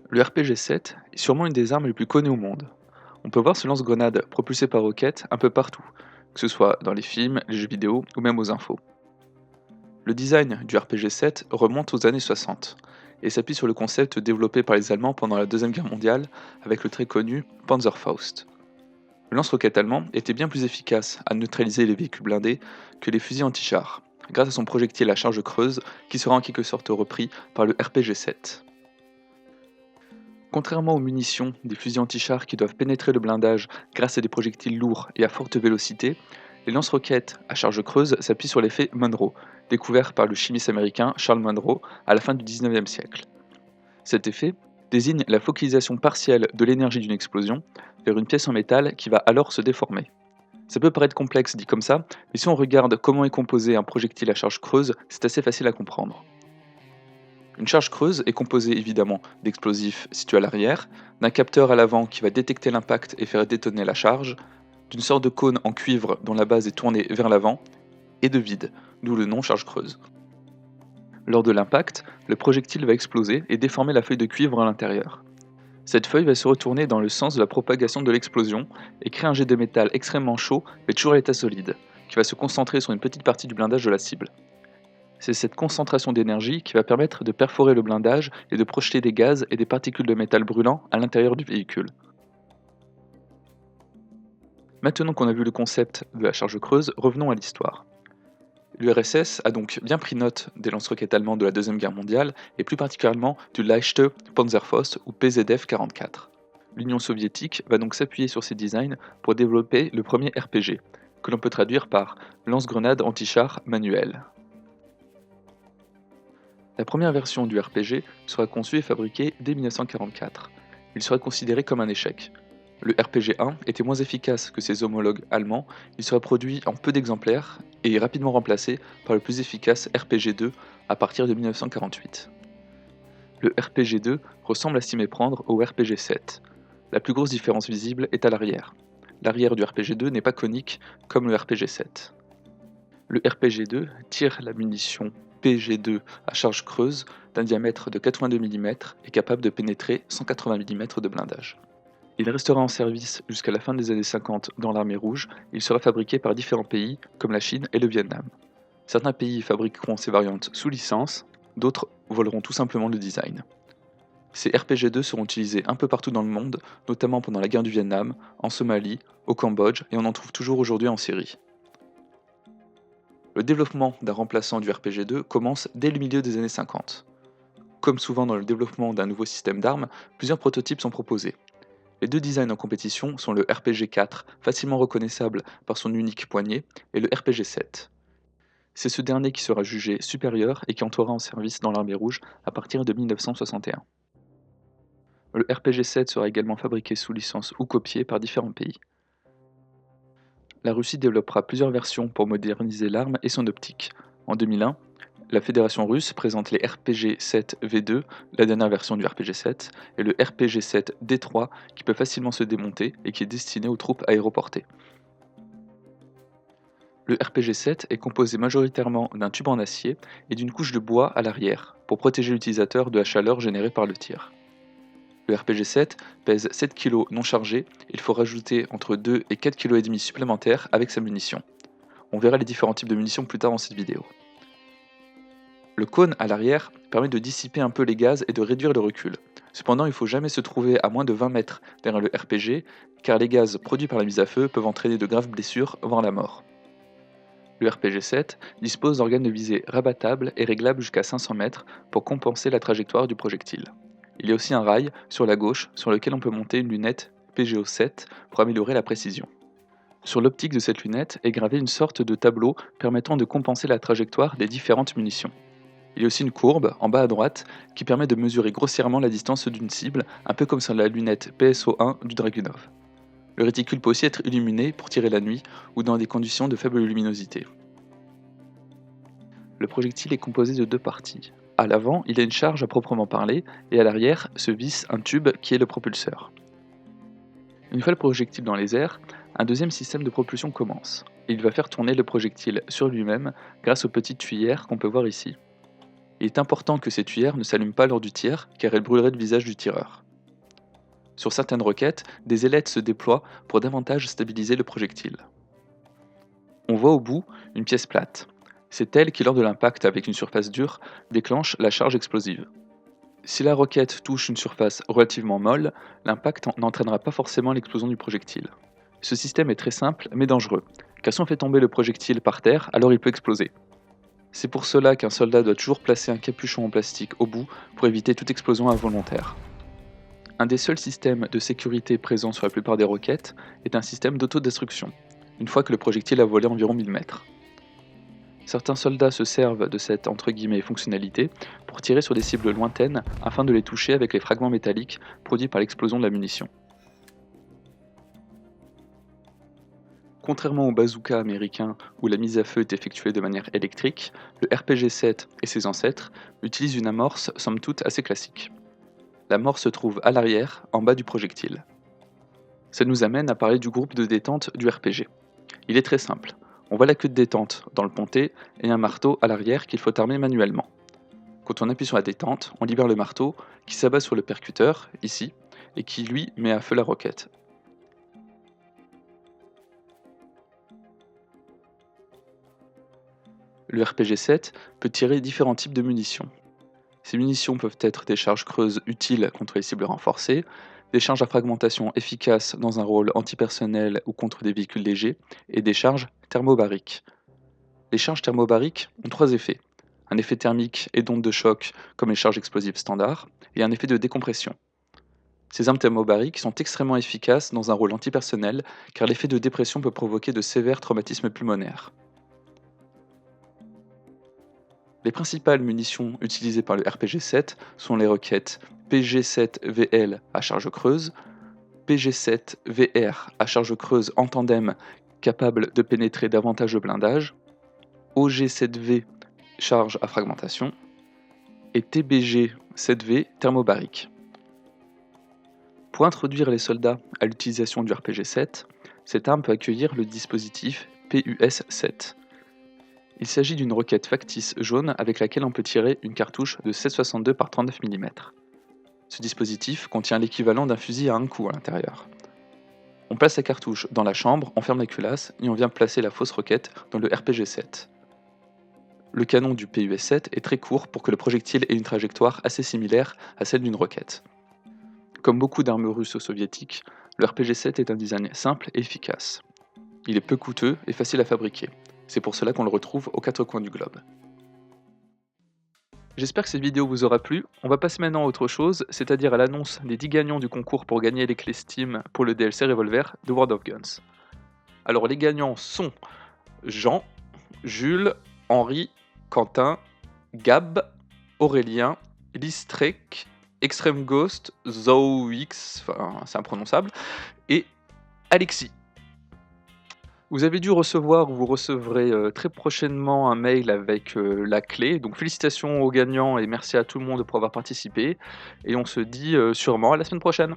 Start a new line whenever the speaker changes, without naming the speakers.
Le RPG-7 est sûrement une des armes les plus connues au monde. On peut voir ce lance-grenade propulsé par roquette un peu partout, que ce soit dans les films, les jeux vidéo ou même aux infos. Le design du RPG-7 remonte aux années 60 et s'appuie sur le concept développé par les Allemands pendant la Deuxième Guerre mondiale avec le très connu Panzerfaust. Le lance-roquette allemand était bien plus efficace à neutraliser les véhicules blindés que les fusils anti-chars, grâce à son projectile à charge creuse qui sera en quelque sorte repris par le RPG-7. Contrairement aux munitions des fusils anti-chars qui doivent pénétrer le blindage grâce à des projectiles lourds et à forte vélocité, les lance-roquettes à charge creuse s'appuient sur l'effet Monroe, découvert par le chimiste américain Charles Monroe à la fin du 19e siècle. Cet effet désigne la focalisation partielle de l'énergie d'une explosion vers une pièce en métal qui va alors se déformer. Ça peut paraître complexe dit comme ça, mais si on regarde comment est composé un projectile à charge creuse, c'est assez facile à comprendre. Une charge creuse est composée évidemment d'explosifs situés à l'arrière, d'un capteur à l'avant qui va détecter l'impact et faire détonner la charge, d'une sorte de cône en cuivre dont la base est tournée vers l'avant, et de vide, d'où le nom charge creuse. Lors de l'impact, le projectile va exploser et déformer la feuille de cuivre à l'intérieur. Cette feuille va se retourner dans le sens de la propagation de l'explosion et créer un jet de métal extrêmement chaud mais toujours à l'état solide, qui va se concentrer sur une petite partie du blindage de la cible. C'est cette concentration d'énergie qui va permettre de perforer le blindage et de projeter des gaz et des particules de métal brûlant à l'intérieur du véhicule. Maintenant qu'on a vu le concept de la charge creuse, revenons à l'histoire. L'URSS a donc bien pris note des lance-roquettes allemands de la Deuxième Guerre mondiale et plus particulièrement du Leichte Panzerfaust ou PZF-44. L'Union soviétique va donc s'appuyer sur ces designs pour développer le premier RPG, que l'on peut traduire par lance-grenade anti-char manuel. La première version du RPG sera conçue et fabriquée dès 1944. Il sera considéré comme un échec. Le RPG-1 était moins efficace que ses homologues allemands, il sera produit en peu d'exemplaires et est rapidement remplacé par le plus efficace RPG-2 à partir de 1948. Le RPG-2 ressemble à s'y méprendre au RPG-7. La plus grosse différence visible est à l'arrière. L'arrière du RPG-2 n'est pas conique comme le RPG-7. Le RPG-2 tire la munition PG2 à charge creuse d'un diamètre de 82 mm et capable de pénétrer 180 mm de blindage. Il restera en service jusqu'à la fin des années 50 dans l'armée rouge et il sera fabriqué par différents pays comme la Chine et le Vietnam. Certains pays fabriqueront ces variantes sous licence, d'autres voleront tout simplement le design. Ces RPG-2 seront utilisés un peu partout dans le monde, notamment pendant la guerre du Vietnam, en Somalie, au Cambodge et on en trouve toujours aujourd'hui en Syrie. Le développement d'un remplaçant du RPG-2 commence dès le milieu des années 50. Comme souvent dans le développement d'un nouveau système d'armes, plusieurs prototypes sont proposés. Les deux designs en compétition sont le RPG-4, facilement reconnaissable par son unique poignet, et le RPG-7. C'est ce dernier qui sera jugé supérieur et qui entrera en service dans l'armée rouge à partir de 1961. Le RPG-7 sera également fabriqué sous licence ou copié par différents pays. La Russie développera plusieurs versions pour moderniser l'arme et son optique. En 2001, la Fédération russe présente les RPG-7V2, la dernière version du RPG-7, et le RPG-7D3 qui peut facilement se démonter et qui est destiné aux troupes aéroportées. Le RPG-7 est composé majoritairement d'un tube en acier et d'une couche de bois à l'arrière pour protéger l'utilisateur de la chaleur générée par le tir. Le RPG-7 pèse 7 kg non chargés, il faut rajouter entre 2 et 4,5 kg supplémentaires avec sa munition. On verra les différents types de munitions plus tard dans cette vidéo. Le cône à l'arrière permet de dissiper un peu les gaz et de réduire le recul. Cependant, il ne faut jamais se trouver à moins de 20 mètres derrière le RPG, car les gaz produits par la mise à feu peuvent entraîner de graves blessures, voire la mort. Le RPG-7 dispose d'organes de visée rabattables et réglables jusqu'à 500 mètres pour compenser la trajectoire du projectile. Il y a aussi un rail sur la gauche sur lequel on peut monter une lunette PGO-7 pour améliorer la précision. Sur l'optique de cette lunette est gravé une sorte de tableau permettant de compenser la trajectoire des différentes munitions. Il y a aussi une courbe, en bas à droite, qui permet de mesurer grossièrement la distance d'une cible, un peu comme sur la lunette PSO-1 du Dragunov. Le réticule peut aussi être illuminé pour tirer la nuit ou dans des conditions de faible luminosité. Le projectile est composé de deux parties. À l'avant, il y a une charge à proprement parler, et à l'arrière se visse un tube qui est le propulseur. Une fois le projectile dans les airs, un deuxième système de propulsion commence. Il va faire tourner le projectile sur lui-même grâce aux petites tuyères qu'on peut voir ici. Il est important que ces tuyères ne s'allument pas lors du tir, car elles brûleraient le visage du tireur. Sur certaines roquettes, des ailettes se déploient pour davantage stabiliser le projectile. On voit au bout une pièce plate. C'est elle qui, lors de l'impact avec une surface dure, déclenche la charge explosive. Si la roquette touche une surface relativement molle, l'impact n'entraînera pas forcément l'explosion du projectile. Ce système est très simple mais dangereux, car si on fait tomber le projectile par terre, alors il peut exploser. C'est pour cela qu'un soldat doit toujours placer un capuchon en plastique au bout pour éviter toute explosion involontaire. Un des seuls systèmes de sécurité présents sur la plupart des roquettes est un système d'autodestruction, une fois que le projectile a volé environ 1000 mètres. Certains soldats se servent de cette entre guillemets fonctionnalité pour tirer sur des cibles lointaines afin de les toucher avec les fragments métalliques produits par l'explosion de la munition. Contrairement au bazooka américain où la mise à feu est effectuée de manière électrique, le RPG-7 et ses ancêtres utilisent une amorce somme toute assez classique. L'amorce se trouve à l'arrière, en bas du projectile. Ça nous amène à parler du groupe de détente du RPG. Il est très simple. On voit la queue de détente dans le pontet et un marteau à l'arrière qu'il faut armer manuellement. Quand on appuie sur la détente, on libère le marteau qui s'abat sur le percuteur, ici, et qui lui met à feu la roquette. Le RPG-7 peut tirer différents types de munitions. Ces munitions peuvent être des charges creuses utiles contre les cibles renforcées, des charges à fragmentation efficaces dans un rôle antipersonnel ou contre des véhicules légers, et des charges thermobariques. Les charges thermobariques ont trois effets. Un effet thermique et d'onde de choc comme les charges explosives standards, et un effet de décompression. Ces armes thermobariques sont extrêmement efficaces dans un rôle antipersonnel car l'effet de dépression peut provoquer de sévères traumatismes pulmonaires. Les principales munitions utilisées par le RPG-7 sont les roquettes PG-7VL à charge creuse, PG-7VR à charge creuse en tandem capable de pénétrer davantage le blindage, OG-7V charge à fragmentation et TBG-7V thermobarique. Pour introduire les soldats à l'utilisation du RPG-7, cette arme peut accueillir le dispositif PUS-7. Il s'agit d'une roquette factice jaune avec laquelle on peut tirer une cartouche de 7,62 par 39 mm. Ce dispositif contient l'équivalent d'un fusil à un coup à l'intérieur. On place la cartouche dans la chambre, on ferme la culasse et on vient placer la fausse roquette dans le RPG-7. Le canon du PUS-7 est très court pour que le projectile ait une trajectoire assez similaire à celle d'une roquette. Comme beaucoup d'armes russes ou soviétiques, le RPG-7 est un design simple et efficace. Il est peu coûteux et facile à fabriquer. C'est pour cela qu'on le retrouve aux quatre coins du globe. J'espère que cette vidéo vous aura plu. On va passer maintenant à autre chose, c'est-à-dire à l'annonce des 10 gagnants du concours pour gagner les clés Steam pour le DLC Revolver de World of Guns. Alors les gagnants sont Jean, Jules, Henri, Quentin, Gab, Aurélien, Listrek, Extreme Ghost, Zoix, enfin c'est imprononçable, et Alexis. Vous avez dû recevoir ou vous recevrez très prochainement un mail avec la clé. Donc félicitations aux gagnants et merci à tout le monde pour avoir participé. Et on se dit sûrement à la semaine prochaine.